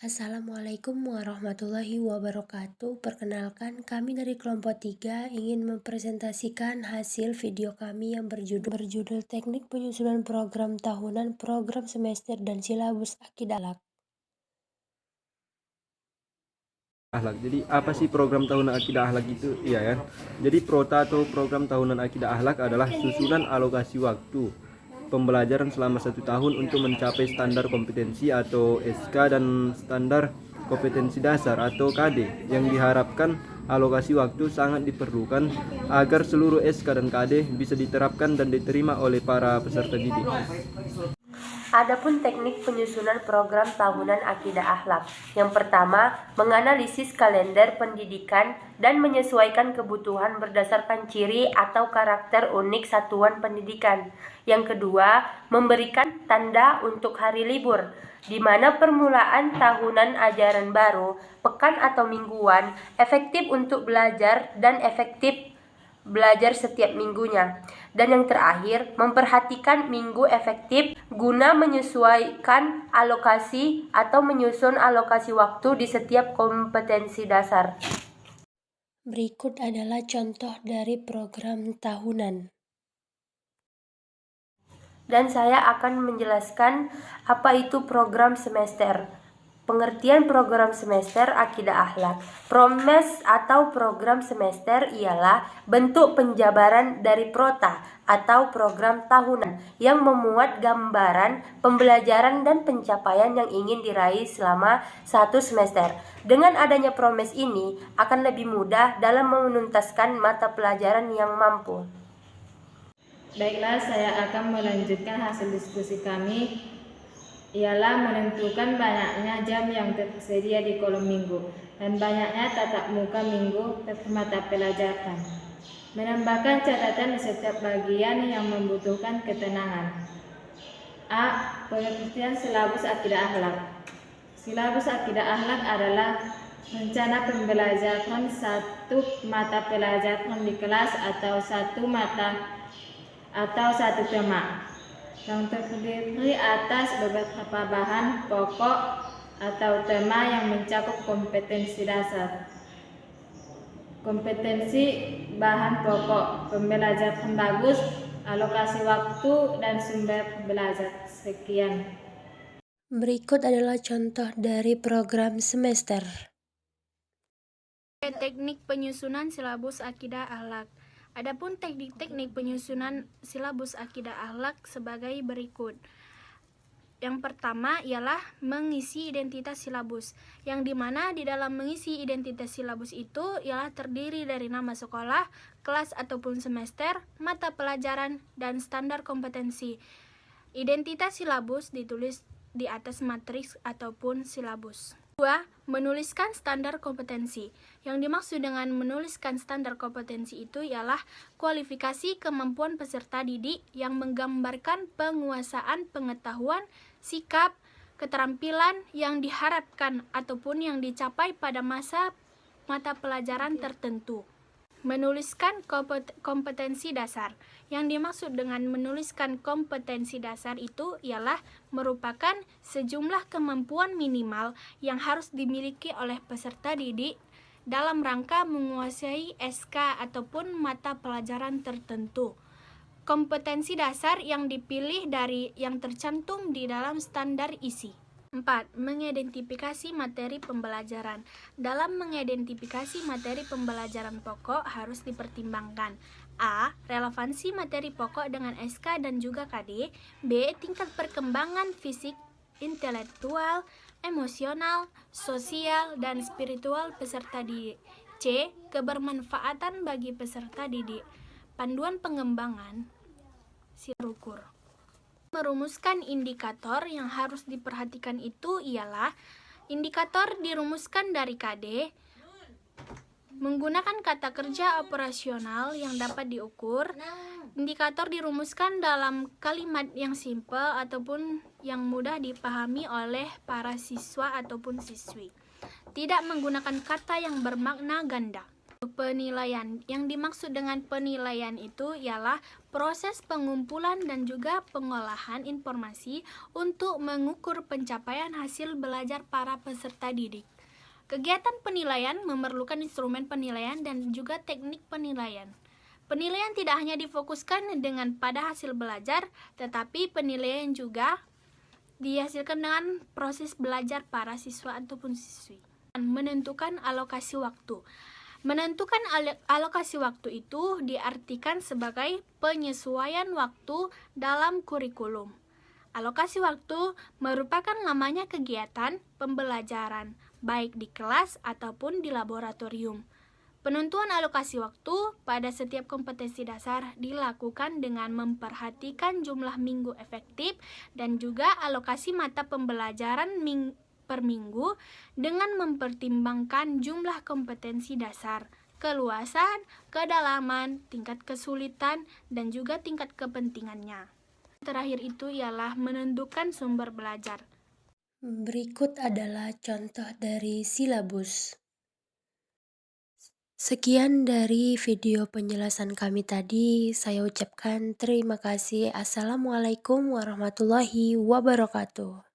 Assalamualaikum warahmatullahi wabarakatuh. Perkenalkan, kami dari kelompok 3 ingin mempresentasikan hasil video kami yang berjudul Teknik Penyusunan Program Tahunan, Program Semester, dan Silabus Akidah Akhlak. Jadi apa sih program tahunan akidah akhlak itu? Iya kan? Jadi PROTA atau program tahunan akidah akhlak adalah susunan alokasi waktu pembelajaran selama 1 tahun untuk mencapai standar kompetensi atau SK dan standar kompetensi dasar atau KD, yang diharapkan alokasi waktu sangat diperlukan agar seluruh SK dan KD bisa diterapkan dan diterima oleh para peserta didik. Adapun teknik penyusunan program tahunan akidah akhlak. Yang pertama, menganalisis kalender pendidikan dan menyesuaikan kebutuhan berdasarkan ciri atau karakter unik satuan pendidikan. Yang kedua, memberikan tanda untuk hari libur, di mana permulaan tahunan ajaran baru, pekan atau mingguan, efektif untuk belajar dan efektif belajar setiap minggunya. Dan yang terakhir, memperhatikan minggu efektif guna menyesuaikan alokasi atau menyusun alokasi waktu di setiap kompetensi dasar. Berikut adalah contoh dari program tahunan. Dan saya akan menjelaskan apa itu program semester. Pengertian program semester akidah akhlak. Promes atau program semester ialah bentuk penjabaran dari PROTA atau program tahunan yang memuat gambaran pembelajaran dan pencapaian yang ingin diraih selama 1 semester. Dengan adanya promes ini akan lebih mudah dalam menuntaskan mata pelajaran yang mampu. Baiklah, saya akan melanjutkan hasil diskusi kami, ialah menentukan banyaknya jam yang tersedia di kolom minggu dan banyaknya tatap muka minggu per mata pelajaran. Menambahkan catatan di setiap bagian yang membutuhkan ketenangan. A. Pengertian silabus akidah akhlak. Silabus akidah akhlak adalah rencana pembelajaran satu mata pelajaran di kelas atau satu tema yang terdiri atas beberapa bahan pokok atau tema yang mencakup kompetensi dasar, kompetensi bahan pokok, pembelajaran bagus, alokasi waktu, dan sumber belajar. Sekian. Berikut adalah contoh dari program semester. Teknik penyusunan silabus akidah akhlak. Adapun teknik penyusunan silabus akidah akhlak sebagai berikut. Yang pertama ialah mengisi identitas silabus, yang dimana di dalam mengisi identitas silabus itu ialah terdiri dari nama sekolah, kelas ataupun semester, mata pelajaran, dan standar kompetensi. Identitas silabus ditulis di atas matriks ataupun silabus. 2. Menuliskan standar kompetensi. Yang dimaksud dengan menuliskan standar kompetensi itu ialah kualifikasi kemampuan peserta didik yang menggambarkan penguasaan pengetahuan, sikap, keterampilan yang diharapkan ataupun yang dicapai pada masa mata pelajaran tertentu. Menuliskan kompetensi dasar. Yang dimaksud dengan menuliskan kompetensi dasar itu ialah merupakan sejumlah kemampuan minimal yang harus dimiliki oleh peserta didik dalam rangka menguasai SK ataupun mata pelajaran tertentu. Kompetensi dasar yang dipilih dari yang tercantum di dalam standar isi. 4. Mengidentifikasi materi pembelajaran. Dalam mengidentifikasi materi pembelajaran pokok harus dipertimbangkan A. Relevansi materi pokok dengan SK dan juga KD. B. Tingkat perkembangan fisik, intelektual, emosional, sosial, dan spiritual peserta didik. C. Kebermanfaatan bagi peserta didik. Panduan pengembangan ukur. Merumuskan indikator yang harus diperhatikan itu ialah indikator dirumuskan dari KD menggunakan kata kerja operasional yang dapat diukur. Indikator dirumuskan dalam kalimat yang simpel ataupun yang mudah dipahami oleh para siswa ataupun siswi. Tidak menggunakan kata yang bermakna ganda. Penilaian. Yang dimaksud dengan penilaian itu ialah proses pengumpulan dan juga pengolahan informasi untuk mengukur pencapaian hasil belajar para peserta didik. Kegiatan penilaian memerlukan instrumen penilaian dan juga teknik penilaian. Penilaian tidak hanya difokuskan dengan pada hasil belajar, tetapi penilaian juga dihasilkan dengan proses belajar para siswa ataupun siswi. Menentukan alokasi waktu. Menentukan alokasi waktu itu diartikan sebagai penyesuaian waktu dalam kurikulum. Alokasi waktu merupakan lamanya kegiatan pembelajaran, baik di kelas ataupun di laboratorium. Penentuan alokasi waktu pada setiap kompetensi dasar dilakukan dengan memperhatikan jumlah minggu efektif dan juga alokasi mata pembelajaran per minggu dengan mempertimbangkan jumlah kompetensi dasar, keluasan, kedalaman, tingkat kesulitan, dan juga tingkat kepentingannya. Terakhir itu ialah menentukan sumber belajar. Berikut adalah contoh dari silabus. Sekian dari video penjelasan kami tadi. Saya ucapkan terima kasih. Assalamualaikum warahmatullahi wabarakatuh.